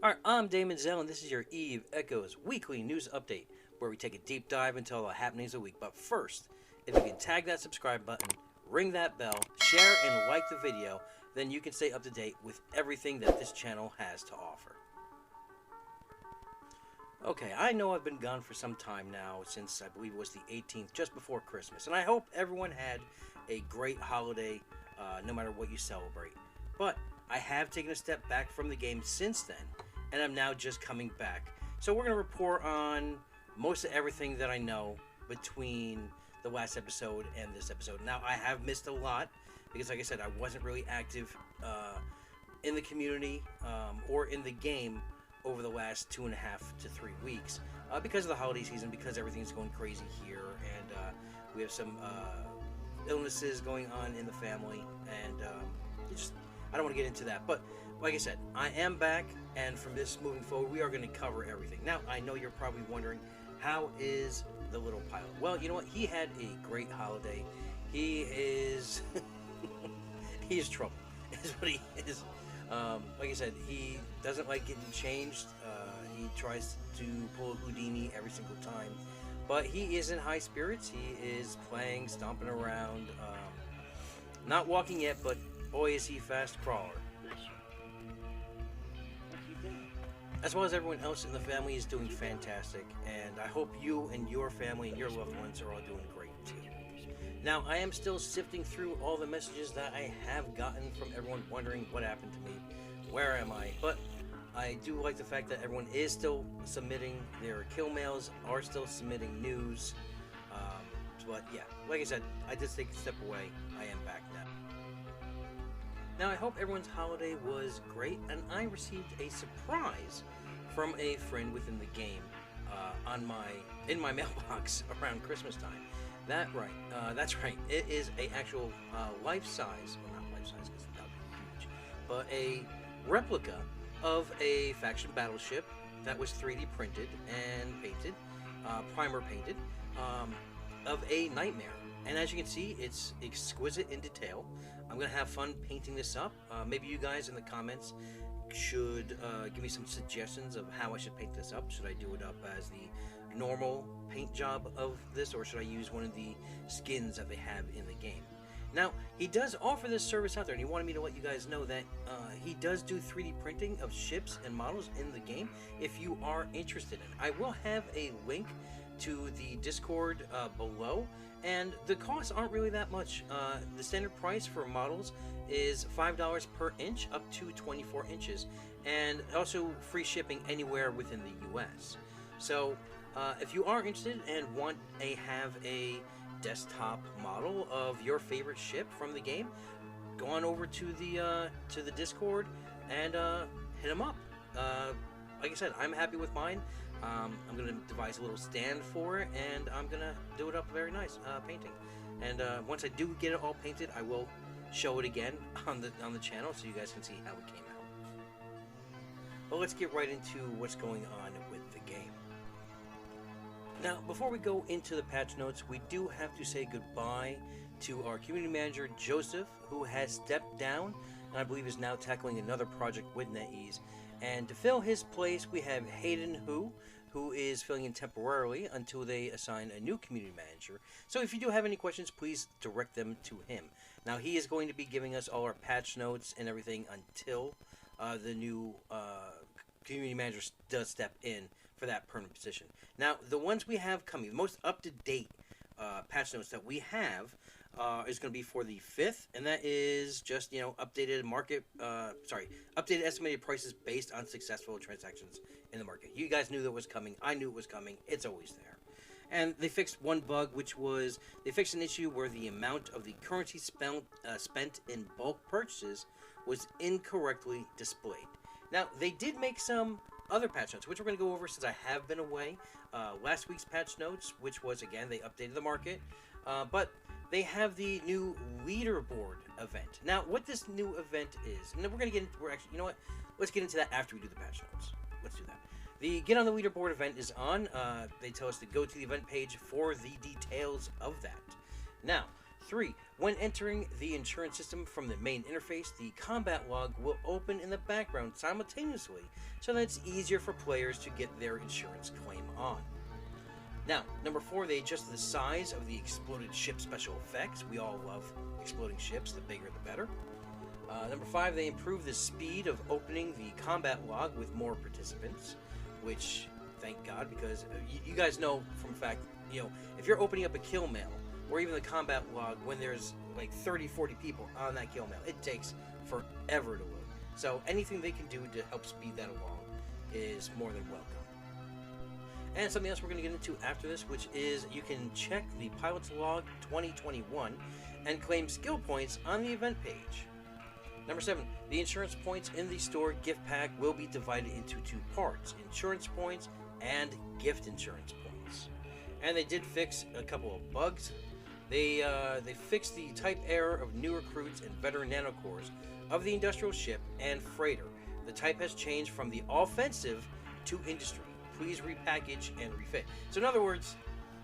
Alright, I'm Daemonxel, and this is your Eve Echoes weekly news update, where we take a deep dive into all the happenings of the week. But first, if you can tag that subscribe button, ring that bell, share and like the video, then you can stay up to date with everything that this channel has to offer. Okay, I know I've been gone for some time now, since I believe it was the 18th, just before Christmas, and I hope everyone had a great holiday, no matter what you celebrate. But I have taken a step back from the game since then, and I'm now just coming back. So we're going to report on most of everything that I know between the last episode and this episode. Now, I have missed a lot, because like I said, I wasn't really active in the community or in the game over the last 2.5 to 3 weeks because of the holiday season, because everything's going crazy here, and we have some illnesses going on in the family, and I don't want to get into that. But like I said, I am back, and from this moving forward, we are going to cover everything. Now, I know you're probably wondering, how is the little pilot? Well, you know what? He had a great holiday. He is he is trouble, is what he is. Like I said, he doesn't like getting changed. He tries to pull a Houdini every single time, but he is in high spirits. He is playing, stomping around, not walking yet, but boy is he fast crawler. As well as everyone else in the family is doing fantastic, and I hope you and your family and your loved ones are all doing great too. Now, I am still sifting through all the messages that I have gotten from everyone wondering what happened to me, where am I, but I do like the fact that everyone is still submitting their kill mails, are still submitting news, but yeah, like I said, I did take a step away. I am back now. Now, I hope everyone's holiday was great, and I received a surprise from a friend within the game in my mailbox around Christmas time. That's right. It is a actual life-size, well, not life-size because that would be huge, but a replica of a faction battleship that was 3D printed and painted, primer painted, of a nightmare. And as you can see, it's exquisite in detail. I'm going to have fun painting this up. Maybe you guys in the comments should give me some suggestions of how I should paint this up. Should I do it up as the normal paint job of this, or should I use one of the skins that they have in the game? Now, he does offer this service out there, and he wanted me to let you guys know that he does do 3D printing of ships and models in the game if you are interested in it. I will have a link to the Discord below, and the costs aren't really that much. The standard price for models is $5 per inch up to 24 inches, and also free shipping anywhere within the US. So if you are interested and want have a desktop model of your favorite ship from the game, go on over to the Discord and hit them up. Like I said, I'm happy with mine. I'm going to devise a little stand for it, and I'm going to do it up very nice painting. And once I do get it all painted, I will show it again on the channel so you guys can see how it came out. But let's get right into what's going on with the game. Now, before we go into the patch notes, we do have to say goodbye to our community manager, Joseph, who has stepped down, and I believe is now tackling another project with NetEase. And to fill his place, we have Hayden, who is filling in temporarily until they assign a new community manager. So if you do have any questions, please direct them to him. Now, he is going to be giving us all our patch notes and everything until the new community manager does step in for that permanent position. Now, the ones we have coming, the most up-to-date patch notes that we have is going to be for the 5th, and that is just, updated updated estimated prices based on successful transactions in the market. You guys knew that was coming. I knew it was coming. It's always there. And they fixed one bug, which was they fixed an issue where the amount of the currency spent in bulk purchases was incorrectly displayed. Now, they did make some other patch notes, which we're going to go over since I have been away. Last week's patch notes, which was, again, they updated the market, but they have the new leaderboard event. Now, what this new event is, and then we're going to get into, you know what, let's get into that after we do the patch notes. Let's do that. The Get on the Leaderboard event is on. They tell us to go to the event page for the details of that. Now, 3. When entering the insurance system from the main interface, the combat log will open in the background simultaneously, so that it's easier for players to get their insurance claim on. Now, number 4, they adjusted the size of the exploded ship special effects. We all love exploding ships, the bigger the better. Number 5, they improved the speed of opening the combat log with more participants, which, thank God, because you guys know from fact, if you're opening up a Killmail, or even the combat log, when there's like 30, 40 people on that Killmail, it takes forever to load. So anything they can do to help speed that along is more than welcome. And something else we're going to get into after this, which is you can check the Pilot's Log 2021 and claim skill points on the event page. Number 7, the insurance points in the store gift pack will be divided into 2 parts, insurance points and gift insurance points. And they did fix a couple of bugs. They fixed the type error of new recruits and veteran nanocores of the industrial ship and freighter. The type has changed from the offensive to industry. Please repackage and refit. So in other words,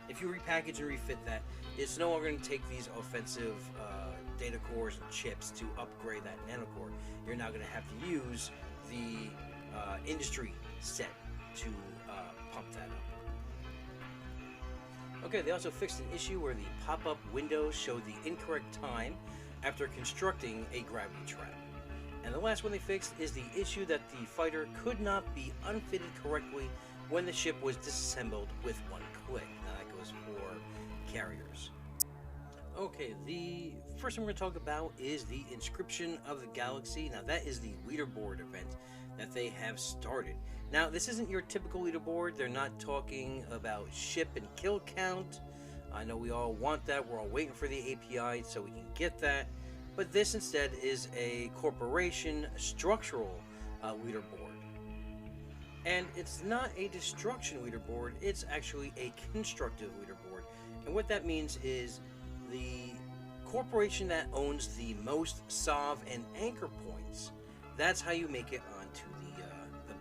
if you repackage and refit that, it's no longer going to take these offensive data cores and chips to upgrade that nanocore. You're now going to have to use the industry set to pump that up. Okay, they also fixed an issue where the pop-up windows showed the incorrect time after constructing a gravity trap. And the last one they fixed is the issue that the fighter could not be unfitted correctly when the ship was disassembled with one click. Now that goes for carriers. Okay, the first thing we're going to talk about is the Inscription of the Galaxy. Now that is the leaderboard event that they have started. Now this isn't your typical leaderboard. They're not talking about ship and kill count. I know we all want that. We're all waiting for the API so we can get that. But this instead is a corporation structural leaderboard. And it's not a destruction leaderboard, it's actually a constructive leaderboard. And what that means is the corporation that owns the most SOV and anchor points, that's how you make it onto the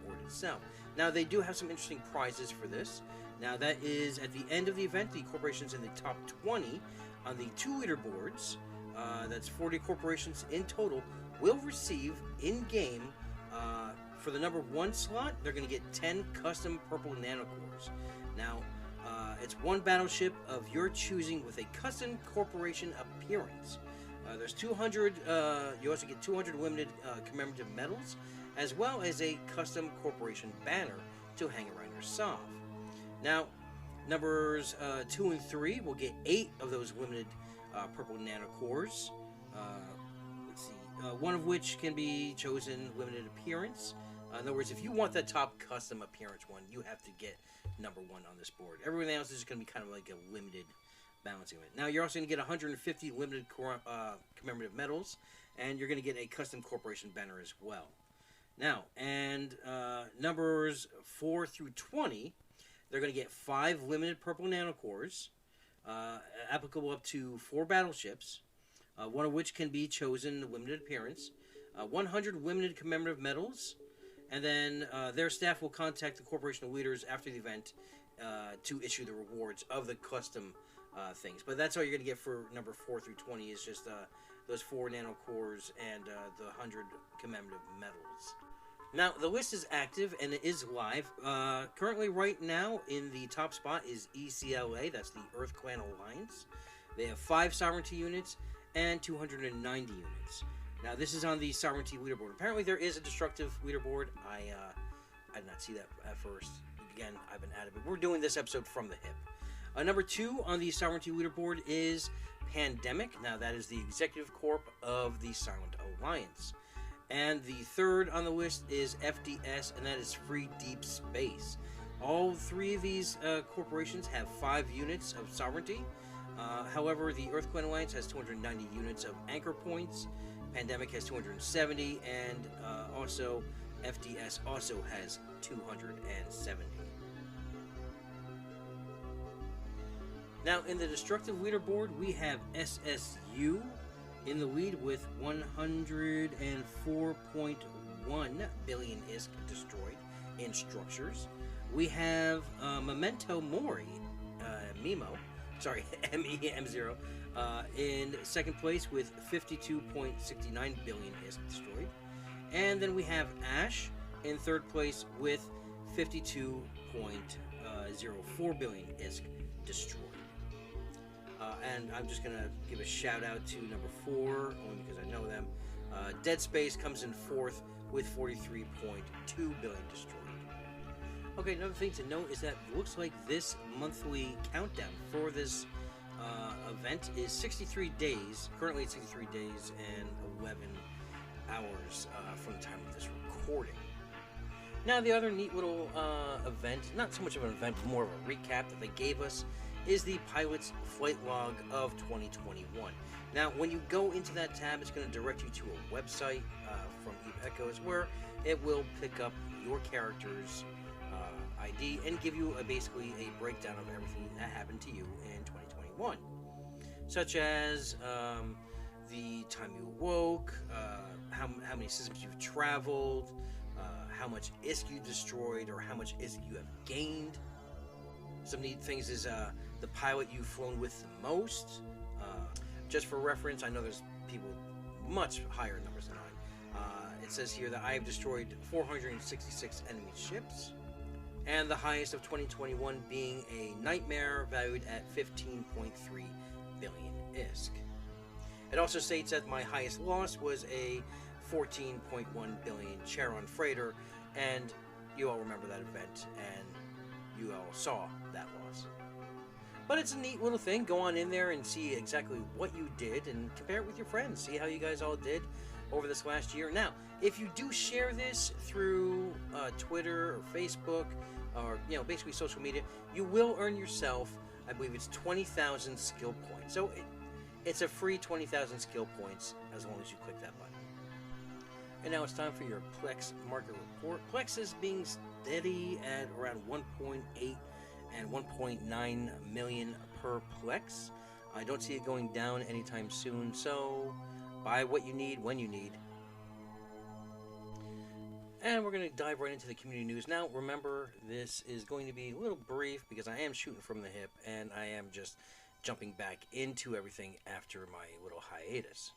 board itself. Now they do have some interesting prizes for this. Now that is at the end of the event, the corporations in the top 20 on the 2 leaderboards, that's 40 corporations in total, will receive in-game, for the number 1 slot, they're going to get 10 custom purple nanocores. Now, it's 1 battleship of your choosing with a custom corporation appearance. There's 200, you also get 200 limited commemorative medals, as well as a custom corporation banner to hang around your SOV. Now, numbers 2 and 3 will get 8 of those limited purple nanocores. Let's see, 1 of which can be chosen limited appearance. In other words, if you want that top custom appearance one, you have to get number 1 on this board. Everything else is going to be kind of like a limited balancing event. Now, you're also going to get 150 limited commemorative medals, and you're going to get a custom corporation banner as well. Now, and numbers 4 through 20, they're going to get 5 limited purple nanocores, applicable up to 4 battleships, 1 of which can be chosen limited appearance, 100 limited commemorative medals, and then their staff will contact the corporation leaders after the event to issue the rewards of the custom things. But that's all you're going to get for number 4 through 20 is just those 4 nanocores and the 100 commemorative medals. Now, the list is active and it is live. Currently, right now, in the top spot is ECLA, that's the Earth Clan Alliance. They have 5 sovereignty units and 290 units. Now, this is on the sovereignty leaderboard. Apparently, there is a destructive leaderboard. I did not see that at first. Again, I've been out of it. We're doing this episode from the hip. Number 2 on the sovereignty leaderboard is Pandemic. Now, that is the executive corp of the Silent Alliance. And the 3rd on the list is FDS, and that is Free Deep Space. All 3 of these corporations have 5 units of sovereignty. However, the Earth Clan Alliance has 290 units of anchor points. Pandemic has 270, and also FDS also has 270. Now, in the destructive leaderboard, we have SSU in the lead with 104.1 billion ISK destroyed in structures. We have Memento Mori, MEMO, sorry, MEM0, In second place with 52.69 billion ISK destroyed. And then we have Ash in third place with 52.04 billion ISK destroyed. And I'm just going to give a shout out to number 4, only because I know them. Dead Space comes in fourth with 43.2 billion destroyed. Okay, another thing to note is that it looks like this monthly countdown for this event is 63 days. Currently it's 63 days and 11 hours from the time of this recording. Now, the other neat little event, not so much of an event, but more of a recap that they gave us, is the pilot's flight log of 2021. Now, when you go into that tab, it's going to direct you to a website from Eve Echoes where it will pick up your character's ID and give you basically a breakdown of everything that happened to you in 2021, such as the time you awoke, how many systems you've traveled, how much ISK you destroyed, or how much ISK you have gained. Some neat things is the pilot you've flown with the most. Just for reference, I know there's people much higher numbers than I. It says here that I have destroyed 466 enemy ships, and the highest of 2021 being a Nightmare valued at 15.3 billion ISK. It also states that my highest loss was a 14.1 billion Charon freighter, and you all remember that event, and you all saw that loss. But it's a neat little thing. Go on in there and see exactly what you did and compare it with your friends. See how you guys all did over this last year. Now, if you do share this through Twitter or Facebook or basically social media, you will earn yourself, I believe it's 20,000 skill points. So it's a free 20,000 skill points as long as you click that button. And now it's time for your Plex market report. Plex is being steady at around 1.8 and 1.9 million per Plex. I don't see it going down anytime soon, so buy what you need when you need. And we're going to dive right into the community news. Now, remember, this is going to be a little brief because I am shooting from the hip and I am just jumping back into everything after my little hiatus.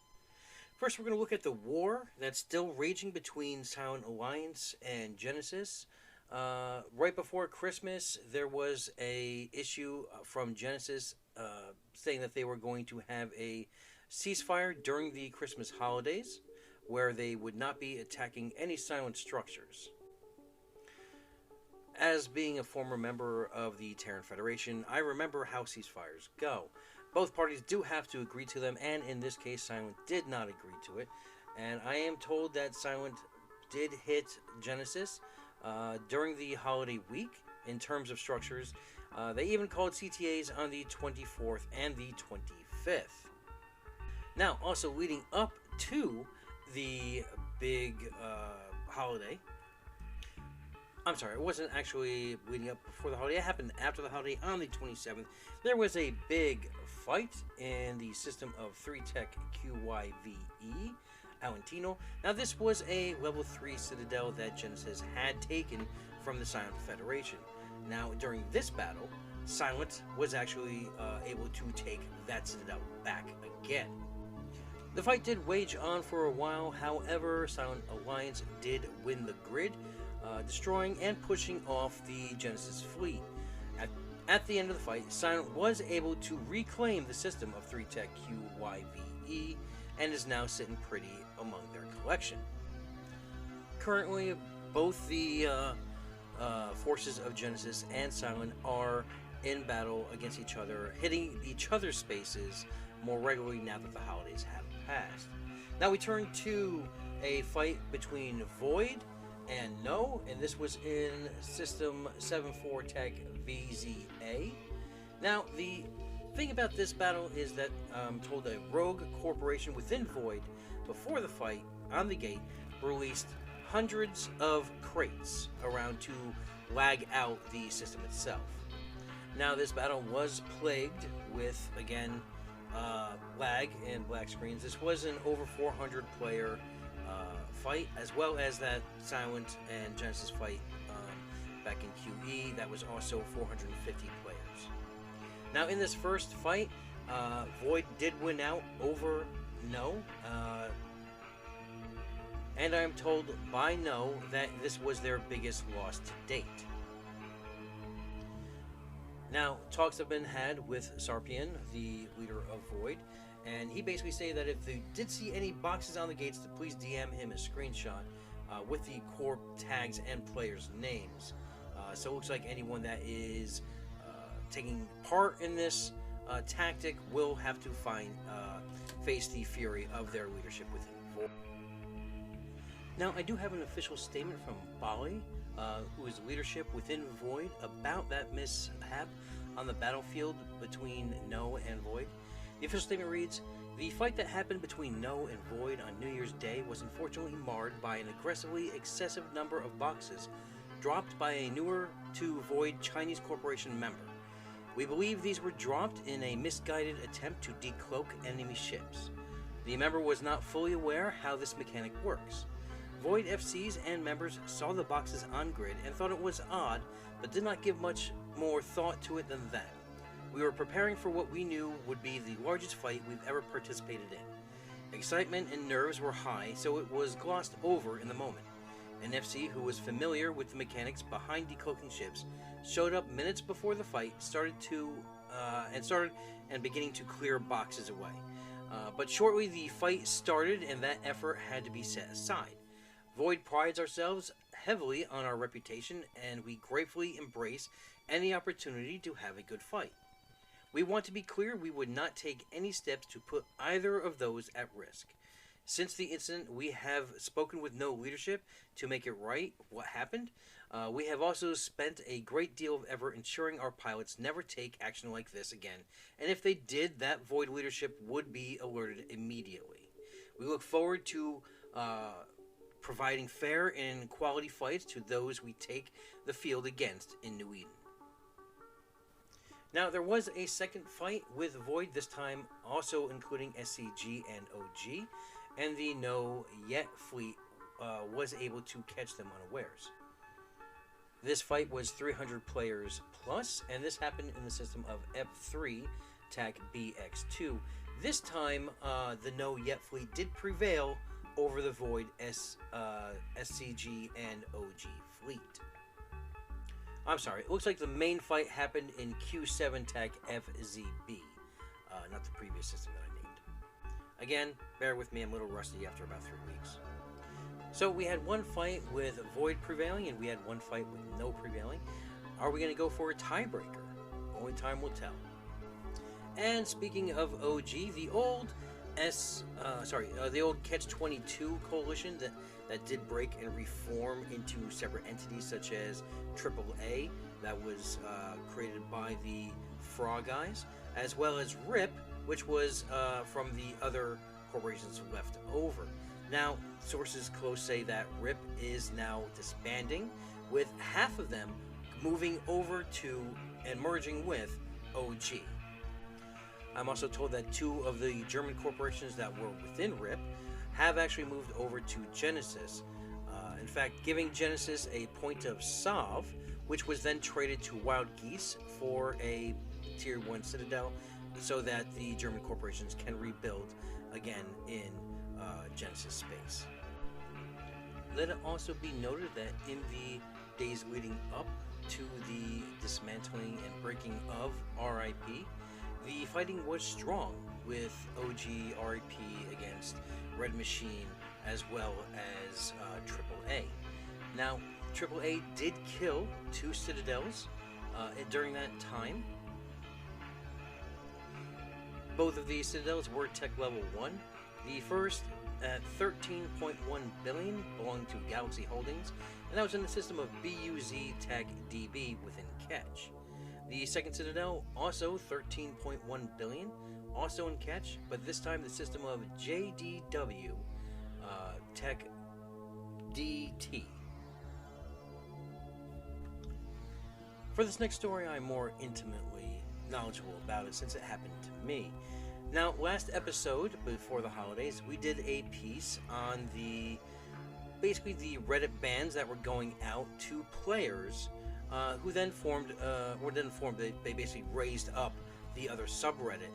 First, we're going to look at the war that's still raging between Silent Alliance and Genesis. Right before Christmas, there was a issue from Genesis saying that they were going to have a ceasefire during the Christmas holidays, where they would not be attacking any silent structures. As being a former member of the Terran Federation, I remember how ceasefires go. Both parties do have to agree to them, and in this case, Silent did not agree to it. And I am told that Silent did hit Genesis during the holiday week in terms of structures. They even called CTAs on the 24th and the 25th. Now, also leading up to the big holiday. I'm sorry, it wasn't actually leading up before the holiday. It happened after the holiday on the 27th. There was a big fight in the system of 3-Tech QYVE, Alentino. Now, this was a level 3 citadel that Genesis had taken from the Silent Federation. Now, during this battle, Silent was actually able to take that citadel back again. The fight did wage on for a while. However, Silent Alliance did win the grid, destroying and pushing off the Genesis fleet. At the end of the fight, Silent was able to reclaim the system of 3-Tech QYVE and is now sitting pretty among their collection. Currently, both the forces of Genesis and Silent are in battle against each other, hitting each other's spaces more regularly now that the holidays have passed. Now we turn to a fight between Void and No, and this was in System 74 Tech VZA. Now, the thing about this battle is that I'm told a rogue corporation within Void, before the fight, on the gate, released hundreds of crates around to lag out the system itself. Now, this battle was plagued with, again, lag and black screens. This was an over 400 player fight, as well as that Silent and Genesis fight back in QE that was also 450 players. Now, in this first fight, Void did win out over No, and I am told by No that this was their biggest loss to date. Now, talks have been had with Sarpian, the leader of Void, and he basically said that if they did see any boxes on the gates, to please DM him a screenshot with the Corp tags and players' names. So it looks like anyone that is taking part in this tactic will have to face the fury of their leadership within Void. Now, I do have an official statement from Bali, who is leadership within Void, about that mishap on the battlefield between No and Void. The official statement reads, "The fight that happened between No and Void on New Year's Day was unfortunately marred by an aggressively excessive number of boxes dropped by a newer to Void Chinese corporation member. We believe these were dropped in a misguided attempt to decloak enemy ships. The member was not fully aware how this mechanic works. Void FCs and members saw the boxes on grid and thought it was odd, but did not give much more thought to it than that. We were preparing for what we knew would be the largest fight we've ever participated in. Excitement and nerves were high, so it was glossed over in the moment. An FC who was familiar with the mechanics behind decloaking ships showed up minutes before the fight started beginning to clear boxes away. But shortly the fight started and that effort had to be set aside. Void prides ourselves heavily on our reputation, and we gratefully embrace any opportunity to have a good fight. We want to be clear we would not take any steps to put either of those at risk. Since the incident, we have spoken with No leadership to make it right what happened. We have also spent a great deal of effort ensuring our pilots never take action like this again, and if they did, that Void leadership would be alerted immediately. We look forward to providing fair and quality fights to those we take the field against in New Eden." Now, there was a second fight with Void, this time also including SCG and OG, and the No Yet fleet was able to catch them unawares. This fight was 300 players plus, and this happened in the system of F3 TAC BX2. This time, the No Yet fleet did prevail over the Void SCG and OG fleet. I'm sorry, it looks like the main fight happened in Q7 TAC FZB, not the previous system that I named. Again, bear with me, I'm a little rusty after about 3 weeks. So we had one fight with Void prevailing, and we had one fight with No prevailing. Are we going to go for a tiebreaker? Only time will tell. And speaking of OG, the old the old Catch-22 coalition that did break and reform into separate entities such as AAA, that was created by the Frog Guys, as well as RIP, which was from the other corporations left over. Now, sources close say that RIP is now disbanding, with half of them moving over to and merging with OG. I'm also told that 2 of the German corporations that were within RIP have actually moved over to Genesis. In fact, giving Genesis a point of Salve, which was then traded to Wild Geese for a Tier 1 Citadel, so that the German corporations can rebuild again in Genesis space. Let it also be noted that in the days leading up to the dismantling and breaking of RIP, the fighting was strong, with OG RIP against Red Machine as well as AAA. Now, AAA did kill 2 Citadels during that time. Both of these Citadels were Tech Level 1. The first, at 13.1 billion, belonged to Galaxy Holdings, and that was in the system of BUZ Tech DB within Catch. The second Citadel, also 13.1 billion, also in Catch, but this time the system of JDW Tech DT. For this next story, I'm more intimately knowledgeable about it since it happened to me. Now, last episode, before the holidays, we did a piece on basically the Reddit bans that were going out to players who then formed, they basically raised up the other subreddit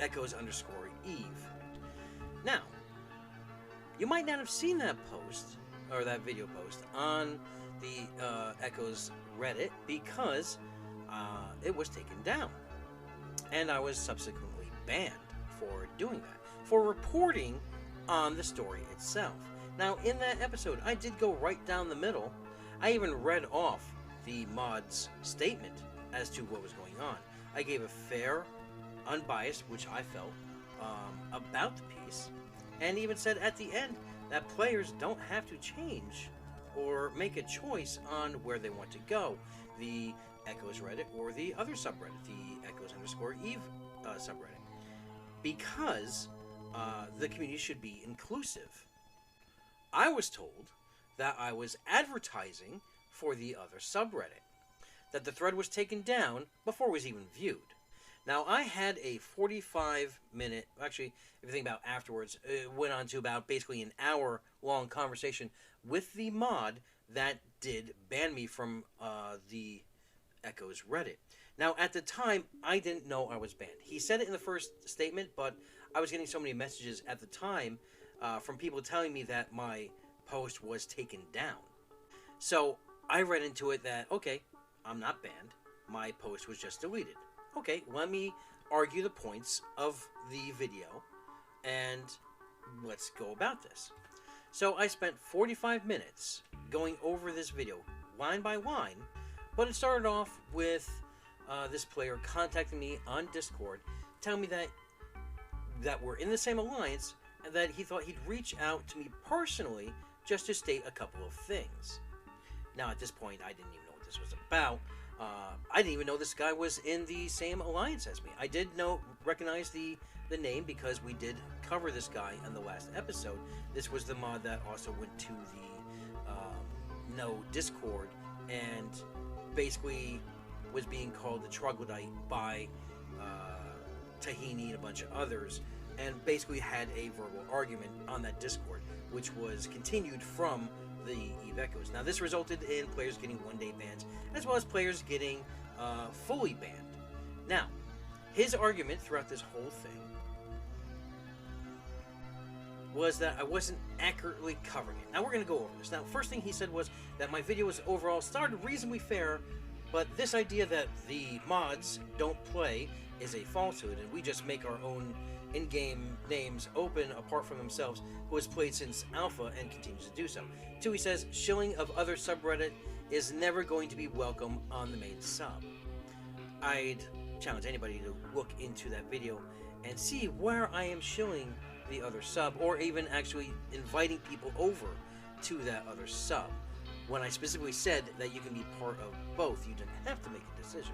Echoes_Eve. Now, you might not have seen that post, or that video post, on the Echoes Reddit because it was taken down. And I was subsequently banned for doing that, for reporting on the story itself. Now, in that episode, I did go right down the middle. I even read off the mod's statement as to what was going on. I gave a fair, unbiased, which I felt, about the piece, and even said at the end that players don't have to change or make a choice on where they want to go, the Echoes Reddit or the other subreddit, the Echoes_Eve subreddit, because the community should be inclusive. I was told that I was advertising for the other subreddit, that the thread was taken down before it was even viewed. Now, I had a 45-minute, actually, if you think about afterwards, it went on to about basically an hour-long conversation with the mod that did ban me from the Echoes Reddit. Now, at the time, I didn't know I was banned. He said it in the first statement, but I was getting so many messages at the time from people telling me that my post was taken down. So I read into it that, okay, I'm not banned. My post was just deleted. Okay, let me argue the points of the video, and let's go about this. So I spent 45 minutes going over this video, line by line, but it started off with this player contacting me on Discord, telling me that we're in the same alliance, and that he thought he'd reach out to me personally just to state a couple of things. Now, at this point, I didn't even know what this was about. I didn't even know this guy was in the same alliance as me. I did recognize the name because we did cover this guy in the last episode. This was the mod that also went to the no Discord and basically was being called the Troglodyte by Tahini and a bunch of others, and basically had a verbal argument on that Discord, which was continued from the Eve Echoes. Now, this resulted in players getting one-day bans, as well as players getting fully banned. Now, his argument throughout this whole thing was that I wasn't accurately covering it. Now, we're going to go over this. Now, first thing he said was that my video was overall started reasonably fair, but this idea that the mods don't play is a falsehood, and we just make our own in-game names open apart from themselves, who has played since Alpha and continues to do so. 2, he says, shilling of other subreddit is never going to be welcome on the main sub. I'd challenge anybody to look into that video and see where I am shilling the other sub, or even actually inviting people over to that other sub, when I specifically said that you can be part of both. You didn't have to make a decision.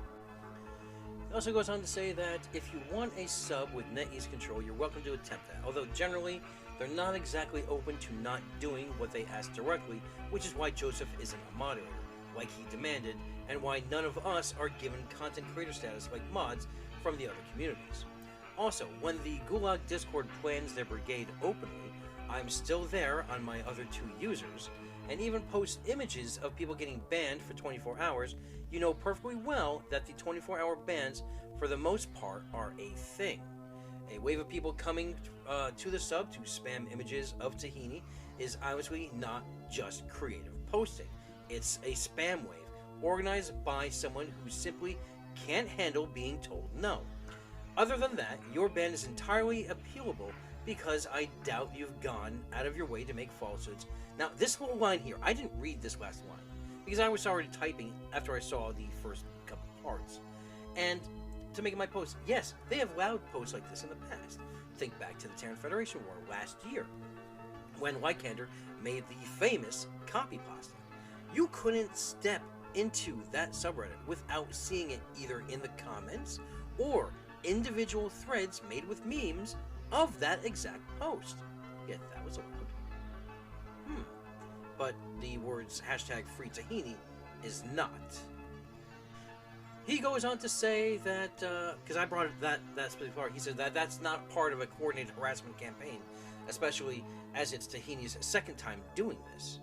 It also goes on to say that if you want a sub with NetEase control, you're welcome to attempt that, although generally they're not exactly open to not doing what they ask directly, which is why Joseph isn't a moderator, like he demanded, and why none of us are given content creator status like mods from the other communities. Also, when the Gulag Discord plans their brigade openly, I'm still there on my other 2 users, and even post images of people getting banned for 24 hours, you know perfectly well that the 24-hour bans, for the most part, are a thing. A wave of people coming to the sub to spam images of Tahini is obviously not just creative posting. It's a spam wave, organized by someone who simply can't handle being told no. Other than that, your ban is entirely appealable because I doubt you've gone out of your way to make falsehoods. Now, this whole line here, I didn't read this last line because I was already typing after I saw the first couple parts. And to make my post, yes, they have allowed posts like this in the past. Think back to the Terran Federation War last year, when Lycander made the famous copy pasta. You couldn't step into that subreddit without seeing it either in the comments or individual threads made with memes of that exact post. Yet that was allowed. But the words #FreeTahini is not. He goes on to say that, because I brought that specific part, he said that that's not part of a coordinated harassment campaign, especially as it's Tahini's second time doing this.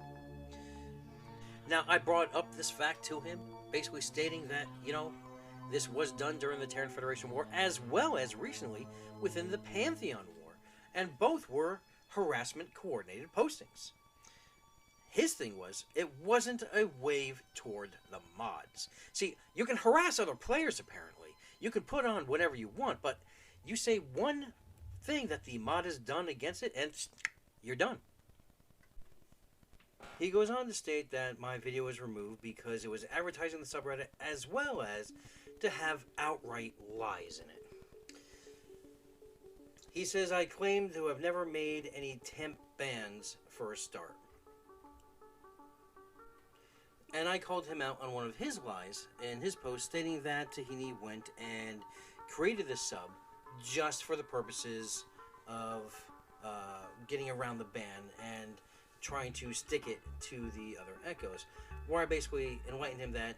Now, I brought up this fact to him, basically stating that, This was done during the Terran Federation War, as well as recently within the Pantheon War, and both were harassment-coordinated postings. His thing was, it wasn't a wave toward the mods. See, you can harass other players, apparently. You can put on whatever you want, but you say one thing that the mod has done against it, and you're done. He goes on to state that my video was removed because it was advertising the subreddit as well as to have outright lies in it. He says, I claim to have never made any temp bans for a start. And I called him out on one of his lies in his post, stating that Tahini went and created this sub just for the purposes of getting around the ban and trying to stick it to the other echoes. Where I basically enlightened him that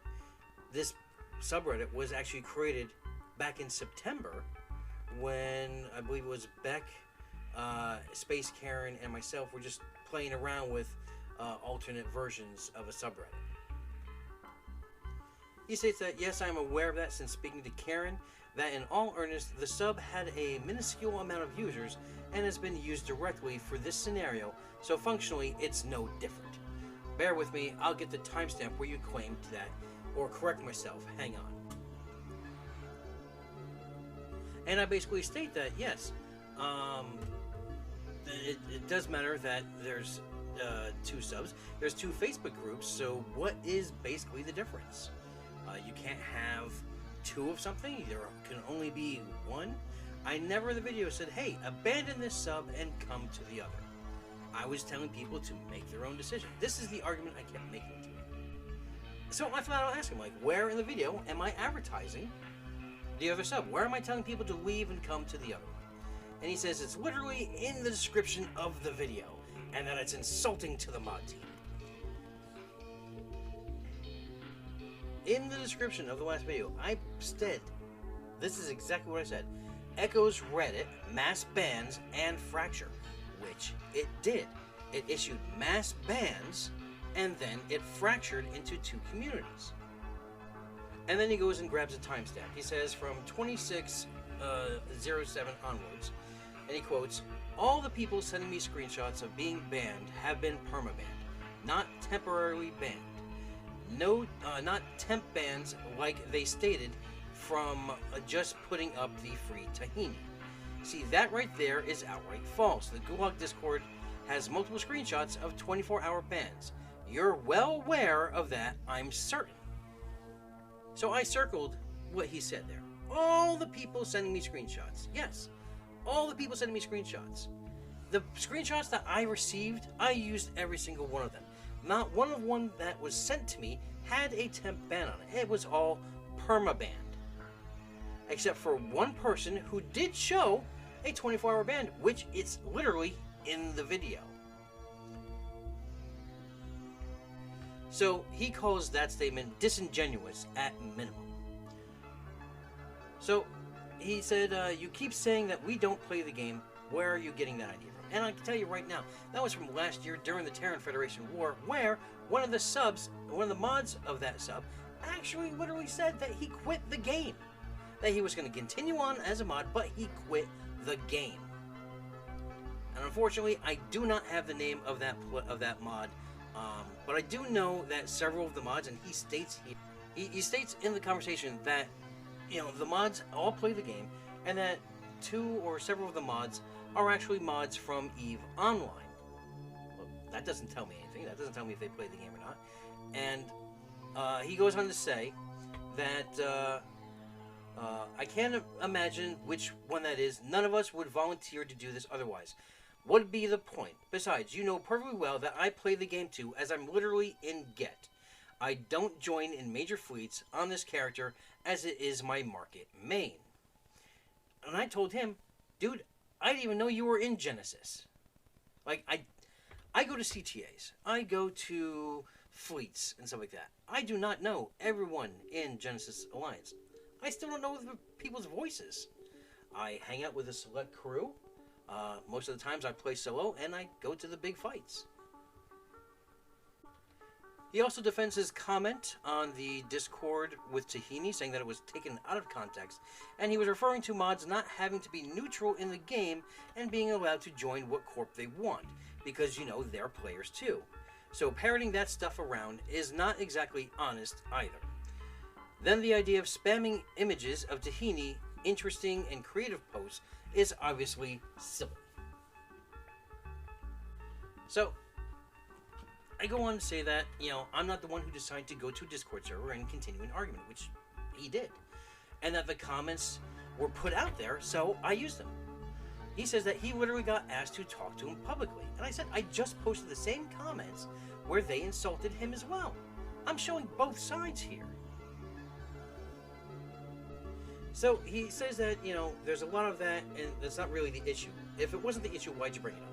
this subreddit was actually created back in September when I believe it was Beck, Space Karen, and myself were just playing around with alternate versions of a subreddit. He states that, yes, I am aware of that since speaking to Karen, that in all earnest, the sub had a minuscule amount of users and has been used directly for this scenario, so functionally, it's no different. Bear with me, I'll get the timestamp where you claimed that, or correct myself, hang on. And I basically state that, yes, it does matter that there's 2 subs, there's 2 Facebook groups, so what is basically the difference? You can't have 2 of something, there can only be 1. I never in the video said, hey, abandon this sub and come to the other. I was telling people to make their own decision. This is the argument I kept making to him. So I flat out asked him, like, where in the video am I advertising the other sub? Where am I telling people to leave and come to the other one? And he says it's literally in the description of the video, and that it's insulting to the mod team. In the description of the last video, I said, this is exactly what I said, Echoes Reddit, mass bans, and fracture, which it did. It issued mass bans, and then it fractured into 2 communities. And then he goes and grabs a timestamp. He says from 26:07 onwards, and he quotes, all the people sending me screenshots of being banned have been permabanned, not temporarily banned. No, not temp bans like they stated from just putting up the free Tahini. See, that right there is outright false. The Gulag Discord has multiple screenshots of 24-hour bans. You're well aware of that, I'm certain. So I circled what he said there. All the people sending me screenshots. Yes, all the people sending me screenshots. The screenshots that I received, I used every single one of them. Not one that was sent to me had a temp ban on it. It was all permabanned. Except for one person who did show a 24-hour ban, which it's literally in the video. So he calls that statement disingenuous at minimum. So he said, you keep saying that we don't play the game. Where are you getting that idea from? And I can tell you right now, that was from last year during the Terran Federation War, where one of the mods of that sub actually literally said that he quit the game. That he was going to continue on as a mod, but he quit the game. And unfortunately, I do not have the name of that mod, but I do know that several of the mods, and he states in the conversation that, you know, the mods all play the game, and that 2 or several of the mods are actually mods from EVE Online. Well, that doesn't tell me anything. That doesn't tell me if they play the game or not. And he goes on to say that I can't imagine which one that is. None of us would volunteer to do this otherwise. What would be the point? Besides, you know perfectly well that I play the game too, as I'm literally in Get. I don't join in major fleets on this character, as it is my market main. And I told him, dude, I didn't even know you were in Genesis. Like, I go to CTAs. I go to fleets and stuff like that. I do not know everyone in Genesis Alliance. I still don't know the people's voices. I hang out with a select crew. Most of the times I play solo, and I go to the big fights. He also defends his comment on the Discord with Tahini, saying that it was taken out of context, and he was referring to mods not having to be neutral in the game and being allowed to join what corp they want, because, you know, they're players too. So parroting that stuff around is not exactly honest either. Then the idea of spamming images of Tahini, interesting and creative posts, is obviously silly. So, I go on to say that, you know, I'm not the one who decided to go to a Discord server and continue an argument, which he did. And that the comments were put out there, so I used them. He says that he literally got asked to talk to him publicly. And I said, I just posted the same comments where they insulted him as well. I'm showing both sides here. So he says that, you know, there's a lot of that, and that's not really the issue. If it wasn't the issue, why'd you bring it up?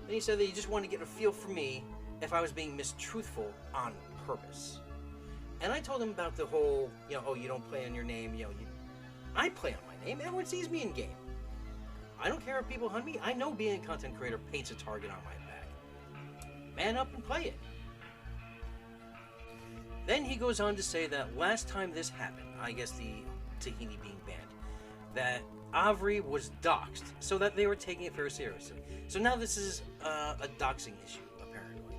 And he said that he just wanted to get a feel for me if I was being mistruthful on purpose. And I told him about the whole, you know, oh, you don't play on your name, you know, I play on my name, everyone sees me in game. I don't care if people hunt me, I know being a content creator paints a target on my back. Man up and play it. Then he goes on to say that last time this happened, I guess the Tahini being banned, that Avery was doxxed, so that they were taking it very seriously. So now this is a doxing issue, apparently.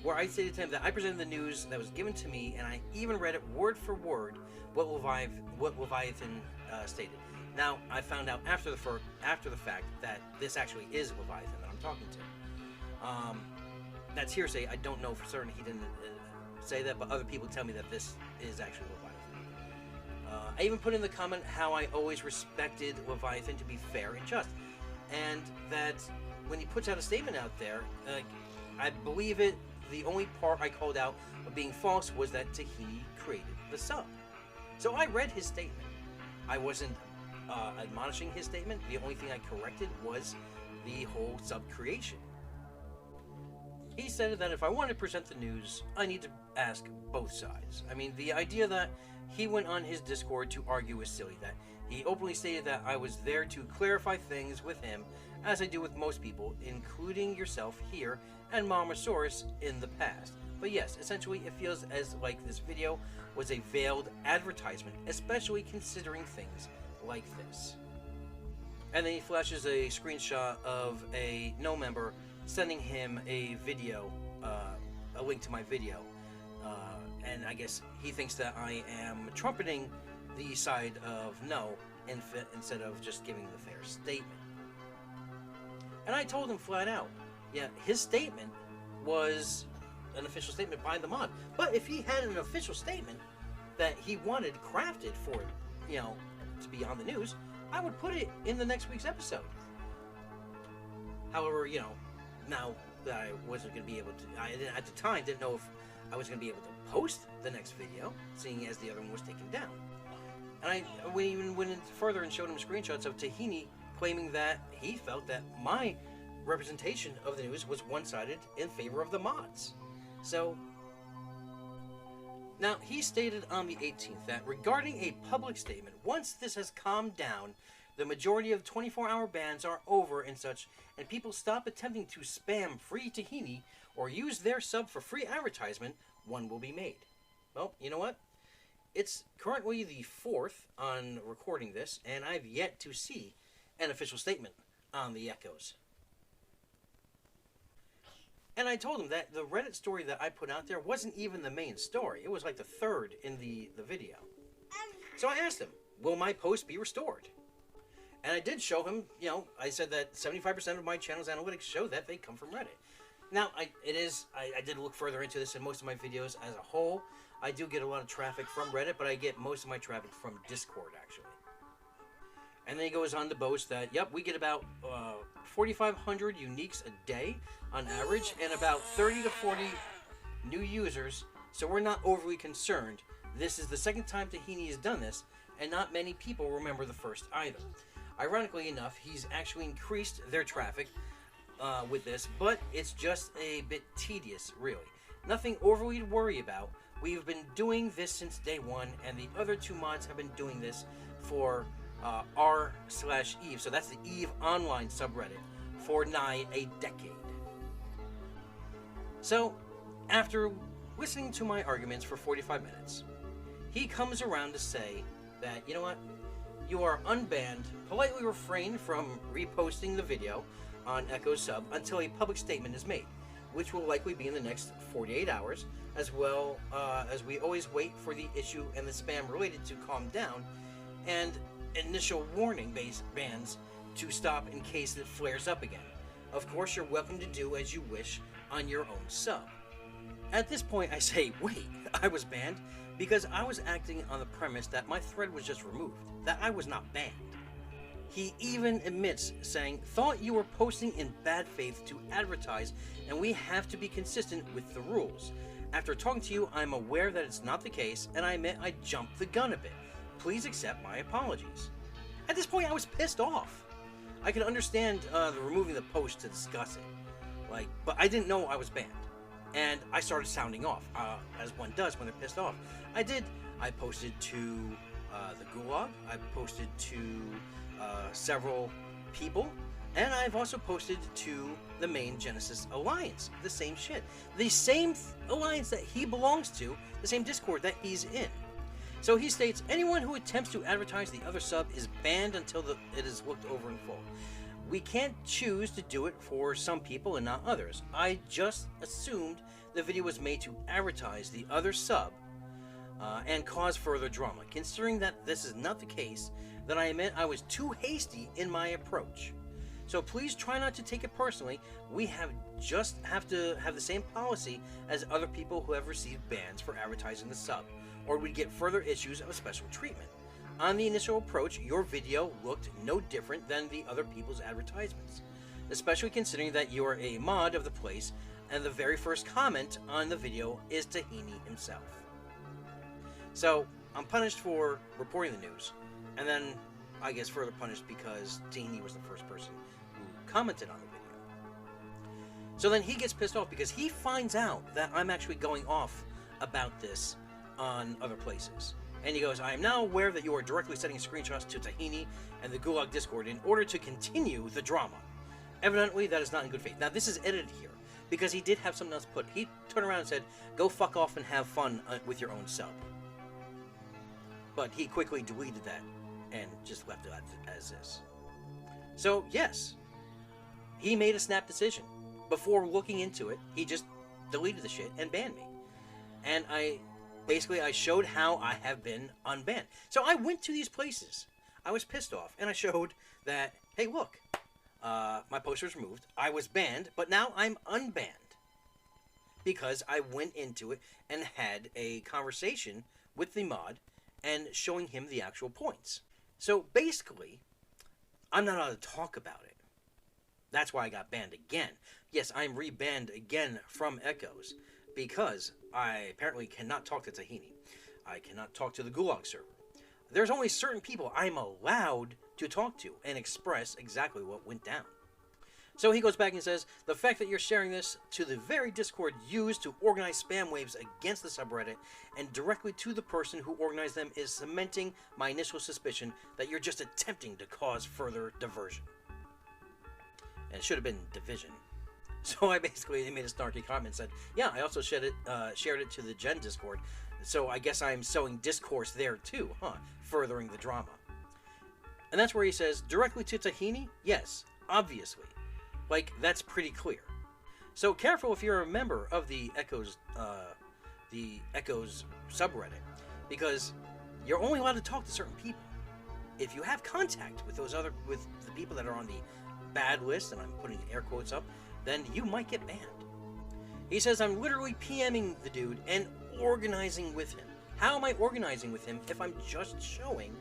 Where I stated to him that I presented the news that was given to me, and I even read it word for word what Leviathan stated. Now, I found out after the fact that this actually is Leviathan that I'm talking to. That's hearsay. I don't know for certain he didn't say that, but other people tell me that this is actually Leviathan. I even put in the comment how I always respected Leviathan to be fair and just, and that when he puts out a statement out there, I believe it. The only part I called out of being false was that Tahini created the sub. So I read his statement. I wasn't admonishing his statement. The only thing I corrected was the whole sub creation. He said that if I want to present the news, I need to ask both sides. I mean, the idea that he went on his Discord to argue is silly. That he openly stated that I was there to clarify things with him, as I do with most people, including yourself here and Momosaurus in the past. But yes, essentially it feels as like this video was a veiled advertisement, especially considering things like this. And then he flashes a screenshot of a no member sending him a video, a link to my video. And I guess he thinks that I am trumpeting the side of no instead of just giving the fair statement. And I told him flat out, yeah, his statement was an official statement by the mod. But if he had an official statement that he wanted crafted for, you know, to be on the news, I would put it in the next week's episode. However, you know, now that I wasn't going to be able to, at the time didn't know if I was going to be able to post the next video, seeing as the other one was taken down. And we even went in further and showed him screenshots of Tahini claiming that he felt that my representation of the news was one-sided in favor of the mods. So, now he stated on the 18th that regarding a public statement, once this has calmed down, the majority of 24-hour bans are over and such, and people stop attempting to spam free Tahini or use their sub for free advertisement, one will be made. Well, you know what? It's currently the 4th on recording this, and I've yet to see an official statement on the echoes. And I told him that the Reddit story that I put out there wasn't even the main story. It was like the 3rd in the video. So I asked him, will my post be restored? And I did show him, you know, I said that 75% of my channel's analytics show that they come from Reddit. Now, I did look further into this in most of my videos as a whole. I do get a lot of traffic from Reddit, but I get most of my traffic from Discord, actually. And then he goes on to boast that, yep, we get about 4,500 uniques a day on average, and about 30 to 40 new users, so we're not overly concerned. This is the second time Tahini has done this, and not many people remember the first either. Ironically enough, he's actually increased their traffic with this, but it's just a bit tedious, really. Nothing overly to worry about. We've been doing this since day one, and the other two mods have been doing this for r/Eve, so that's the Eve online subreddit, for nigh a decade. So, After listening to my arguments for 45 minutes, he comes around to say that, you know what, you are unbanned, politely refrain from reposting the video on Echo's sub until a public statement is made, which will likely be in the next 48 hours, as well as we always wait for the issue and the spam related to calm down, and initial warning-based bans to stop in case it flares up again. Of course, you're welcome to do as you wish on your own sub. At this point, I say, wait, I was banned? Because I was acting on the premise that my thread was just removed, that I was not banned. He even admits, saying, thought you were posting in bad faith to advertise, and we have to be consistent with the rules. After talking to you, I'm aware that it's not the case, and I admit I jumped the gun a bit. Please accept my apologies. At this point, I was pissed off. I can understand the removing the post to discuss it, but I didn't know I was banned. And I started sounding off, as one does when they're pissed off. I posted to the Gulag, I posted to several people, and I've also posted to the main Genesis Alliance, the same shit. The same alliance that he belongs to, the same Discord that he's in. So he states, anyone who attempts to advertise the other sub is banned until it is looked over in full. We can't choose to do it for some people and not others. I just assumed the video was made to advertise the other sub and cause further drama. Considering that this is not the case, then I admit I was too hasty in my approach. So please try not to take it personally. We have to have the same policy as other people who have received bans for advertising the sub, or we'd get further issues of special treatment. On the initial approach, your video looked no different than the other people's advertisements, especially considering that you are a mod of the place, and the very first comment on the video is Tahini himself. So, I'm punished for reporting the news, and then I guess further punished because Tahini was the first person who commented on the video. So then he gets pissed off because he finds out that I'm actually going off about this on other places. And he goes, I am now aware that you are directly sending screenshots to Tahini and the Gulag Discord in order to continue the drama. Evidently, that is not in good faith. Now, this is edited here, because he did have something else put. He turned around and said, go fuck off and have fun with your own sub. But he quickly deleted that and just left it as is. So, yes, he made a snap decision. Before looking into it, he just deleted the shit and banned me. And I showed how I have been unbanned. So I went to these places. I was pissed off, and I showed that, hey, look, my poster was removed. I was banned, but now I'm unbanned. Because I went into it and had a conversation with the mod and showing him the actual points. So basically, I'm not allowed to talk about it. That's why I got banned again. Yes, I'm rebanned again from Echoes, because I apparently cannot talk to Tahini. I cannot talk to the Gulag server. There's only certain people I'm allowed to talk to and express exactly what went down. So he goes back and says, the fact that you're sharing this to the very Discord used to organize spam waves against the subreddit and directly to the person who organized them is cementing my initial suspicion that you're just attempting to cause further diversion. And it should have been division. So I basically made a snarky comment and said, yeah, I also shared it to the Gen Discord, so I guess I'm sowing discourse there too, furthering the drama. And that's where he says, directly to Tahini? Yes, obviously. That's pretty clear. So careful if you're a member of the Echoes subreddit, because you're only allowed to talk to certain people. If you have contact with with the people that are on the bad list, and I'm putting air quotes up, then you might get banned. He says, I'm literally PMing the dude and organizing with him. How am I organizing with him if I'm just showing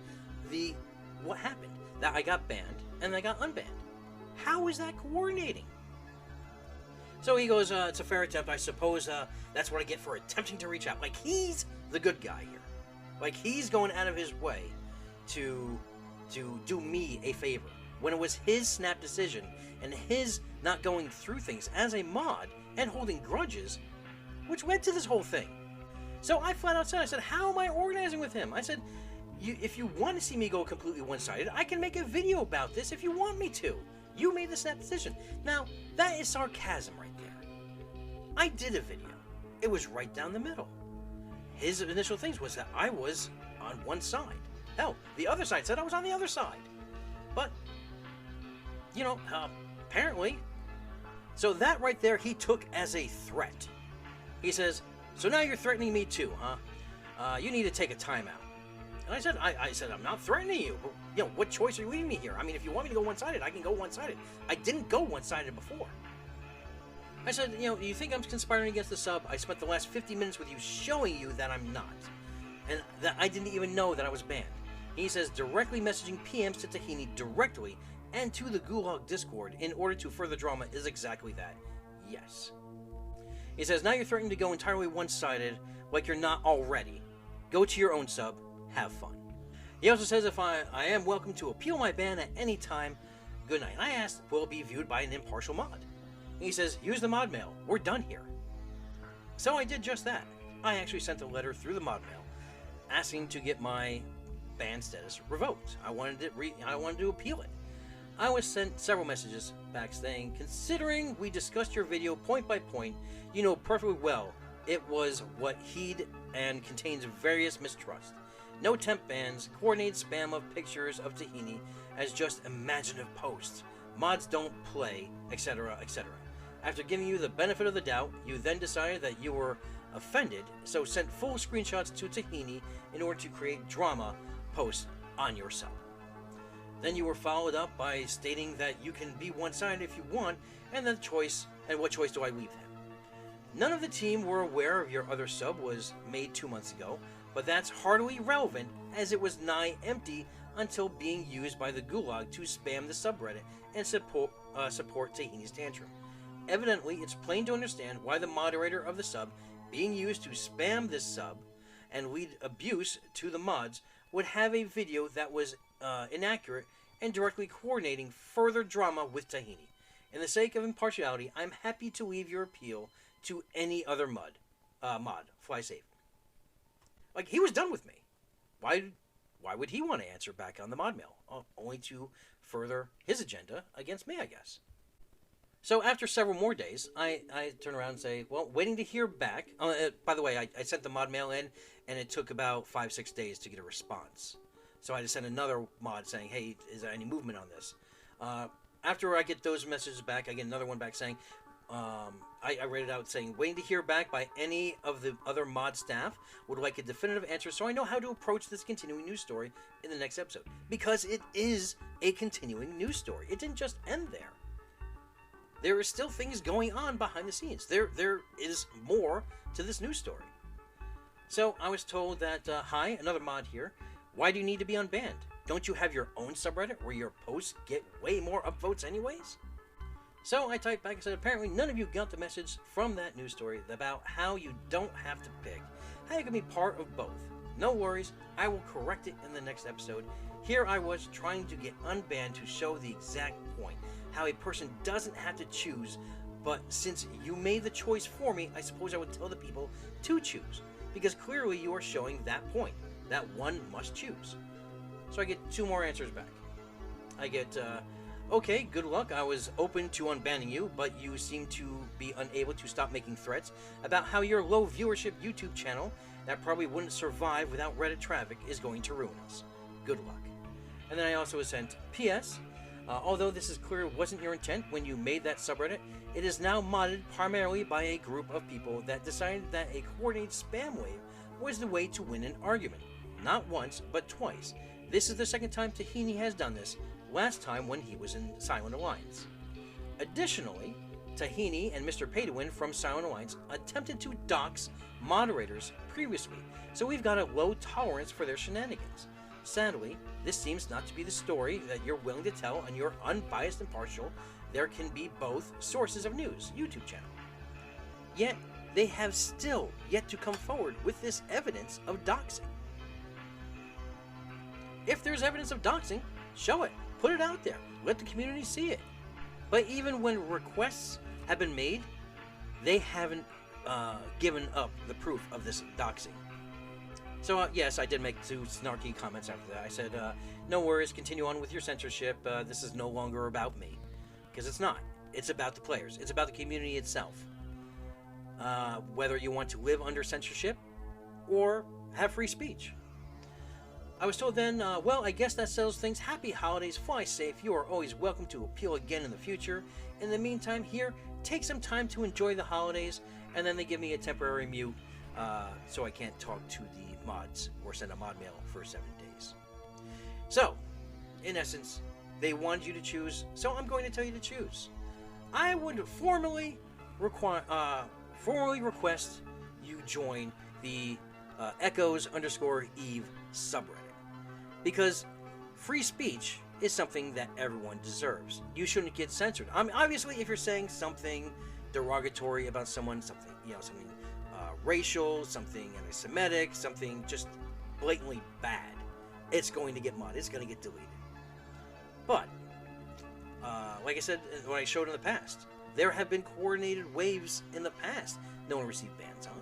what happened? That I got banned and I got unbanned. How is that coordinating? So he goes, it's a fair attempt. I suppose that's what I get for attempting to reach out. He's the good guy here. He's going out of his way to do me a favor, when it was his snap decision and his not going through things as a mod and holding grudges, which led to this whole thing. So I flat out said, I said, how am I organizing with him? I said, if you want to see me go completely one-sided, I can make a video about this if you want me to. You made the snap decision. Now, that is sarcasm right there. I did a video. It was right down the middle. His initial things was that I was on one side. Hell, the other side said I was on the other side. But, you know, apparently. So that right there he took as a threat. He says, so now you're threatening me too, huh? You need to take a timeout. And I said, I'm not threatening you. But, you know, what choice are you leaving me here? I mean, if you want me to go one-sided, I can go one-sided. I didn't go one-sided before. I said, you know, you think I'm conspiring against the sub? I spent the last 50 minutes with you showing you that I'm not. And that I didn't even know that I was banned. He says, directly messaging PMs to Tahini directly and to the Gulag Discord in order to further drama is exactly that. Yes. He says, now you're threatening to go entirely one-sided like you're not already. Go to your own sub. Have fun. He also says if I am welcome to appeal my ban at any time. Good night. I asked, will it be viewed by an impartial mod? He says, use the mod mail. We're done here. So I did just that. I actually sent a letter through the mod mail asking to get my ban status revoked. I wanted to appeal it. I was sent several messages back saying, considering we discussed your video point by point, you know perfectly well it was what he'd and contains various mistrust. No temp bans, coordinated spam of pictures of Tahini as just imaginative posts. Mods don't play, etc., etc. After giving you the benefit of the doubt, you then decided that you were offended, so sent full screenshots to Tahini in order to create drama posts on your sub. Then you were followed up by stating that you can be one-sided if you want, and then what choice do I leave him? None of the team were aware of your other sub was made 2 months ago, but that's hardly relevant as it was nigh empty until being used by the Gulag to spam the subreddit and support Tahini's tantrum. Evidently, it's plain to understand why the moderator of the sub being used to spam this sub and lead abuse to the mods would have a video that was inaccurate and directly coordinating further drama with Tahini. In the sake of impartiality, I'm happy to leave your appeal to any other mod. Fly safe. Like, he was done with me. Why would he want to answer back on the mod mail? Only to further his agenda against me, I guess. So after several more days, I turn around and say, well, waiting to hear back. By the way, I sent the mod mail in, and it took about 5-6 days to get a response. So I had to send another mod saying, hey, is there any movement on this? After I get those messages back, I get another one back saying, I read it out saying, waiting to hear back by any of the other mod staff. Would like a definitive answer so I know how to approach this continuing news story in the next episode. Because it is a continuing news story. It didn't just end there. There are still things going on behind the scenes. There is more to this news story. So I was told that, hi, another mod here. Why do you need to be unbanned? Don't you have your own subreddit where your posts get way more upvotes anyways? So I typed back and said, apparently none of you got the message from that news story about how you don't have to pick, how you can be part of both. No worries, I will correct it in the next episode. Here I was trying to get unbanned to show the exact point, how a person doesn't have to choose, but since you made the choice for me, I suppose I would tell the people to choose, because clearly you are showing that point, that one must choose. So I get 2 more answers back. I get, okay, good luck. I was open to unbanning you, but you seem to be unable to stop making threats about how your low viewership YouTube channel that probably wouldn't survive without Reddit traffic is going to ruin us. Good luck. And then I also was sent, P.S. Although this is clear wasn't your intent when you made that subreddit, it is now modded primarily by a group of people that decided that a coordinated spam wave was the way to win an argument. Not once, but twice. This is the second time Tahini has done this, last time when he was in Silent Alliance. Additionally, Tahini and Mr. Pay-to-Win from Silent Alliance attempted to dox moderators previously, so we've got a low tolerance for their shenanigans. Sadly, this seems not to be the story that you're willing to tell on your unbiased and partial, there can be both sources of news YouTube channel. Yet, they have still yet to come forward with this evidence of doxing. If there's evidence of doxing, show it. Put it out there. Let the community see it. But even when requests have been made, they haven't given up the proof of this doxing. So yes, I did make 2 snarky comments after that. I said, no worries, continue on with your censorship. This is no longer about me. Because it's not. It's about the players. It's about the community itself. whether you want to live under censorship or have free speech. I was told then, well, I guess that settles things. Happy holidays, fly safe. You are always welcome to appeal again in the future. In the meantime, here, take some time to enjoy the holidays. And then they give me a temporary mute so I can't talk to the mods or send a mod mail for 7 days. So, in essence, they wanted you to choose, so I'm going to tell you to choose. I would formally request you join the Echoes_Eve subreddit. Because free speech is something that everyone deserves. You shouldn't get censored. I mean, obviously, if you're saying something derogatory about someone, something, something racial, something anti-Semitic, something just blatantly bad, it's going to get modded. It's going to get deleted. But, like I said, when I showed in the past, there have been coordinated waves in the past no one received bans on.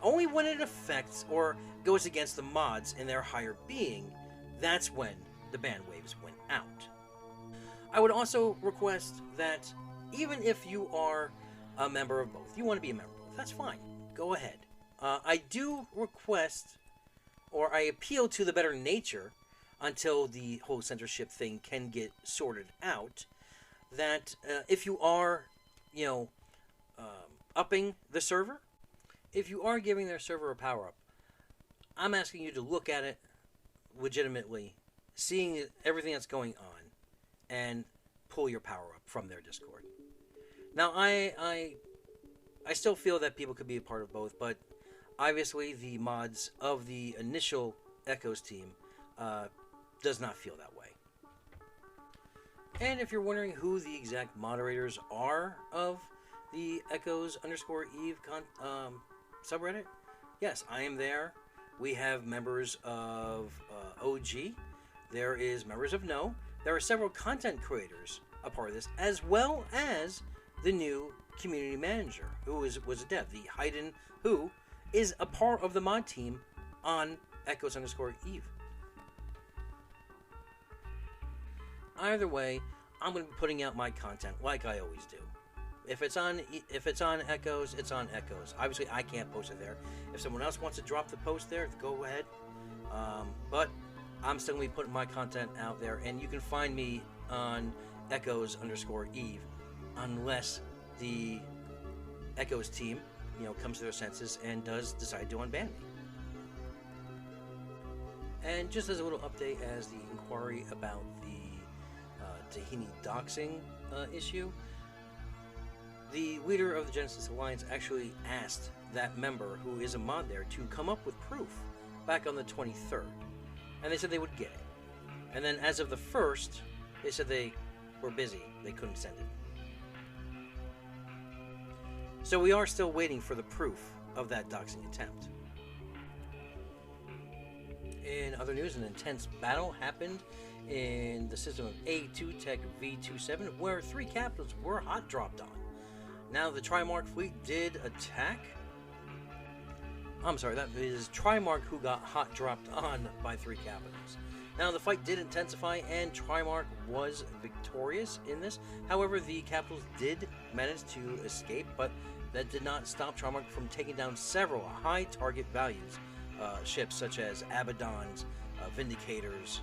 Only when it affects or goes against the mods in their higher being, that's when the ban waves went out. I would also request that even if you are a member of both, you want to be a member of both, that's fine. Go ahead. I do request, or I appeal to the better nature until the whole censorship thing can get sorted out, that if you are, upping the server, if you are giving their server a power-up, I'm asking you to look at it legitimately, seeing everything that's going on, and pull your power-up from their Discord. Now, I still feel that people could be a part of both, but obviously the mods of the initial Echoes team does not feel that way. And if you're wondering who the exact moderators are of the Echoes_Eve subreddit, yes, I am there. We have members of OG. There is members of No. There are several content creators a part of this, as well as the new community manager, who was a dev, the Hayden, who is a part of the mod team on Echoes_Eve. Either way, I'm going to be putting out my content like I always do. If it's on Echoes, it's on Echoes. Obviously, I can't post it there. If someone else wants to drop the post there, go ahead. But I'm still going to be putting my content out there, and you can find me on Echoes_Eve, unless the Echoes team, comes to their senses and does decide to unban me. And just as a little update, as the inquiry about the Tahini doxing issue, the leader of the Genesis Alliance actually asked that member, who is a mod there, to come up with proof back on the 23rd. And they said they would get it. And then as of the 1st, they said they were busy. They couldn't send it. So we are still waiting for the proof of that doxing attempt. In other news, an intense battle happened in the system of A2 Tech V27, where 3 capitals were hot dropped on. Now, the Trimark fleet did attack. I'm sorry, that is Trimark who got hot dropped on by 3 capitals. Now, the fight did intensify, and Trimark was victorious in this. However, the capitals did manage to escape, but that did not stop Trimark from taking down several high target values ships, such as Abaddons, Vindicators,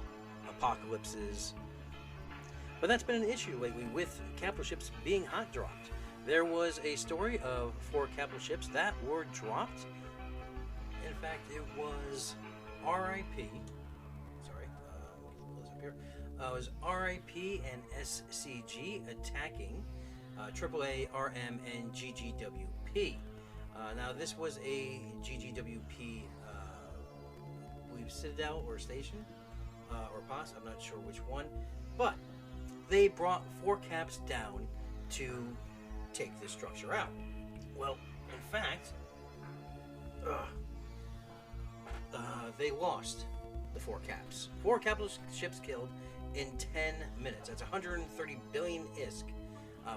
Apocalypses. But that's been an issue lately with capital ships being hot dropped. There was a story of 4 capital ships that were dropped. In fact, it was RIP. Sorry, close up here. It was RIP and SCG attacking AAA, RM, and GGWP. Now, this was a GGWP, I believe, Citadel or Station, or POS, I'm not sure which one, but they brought 4 caps down to take this structure out. Well, in fact, they lost the 4 caps. 4 capital ships killed in 10 minutes. That's 130 billion ISK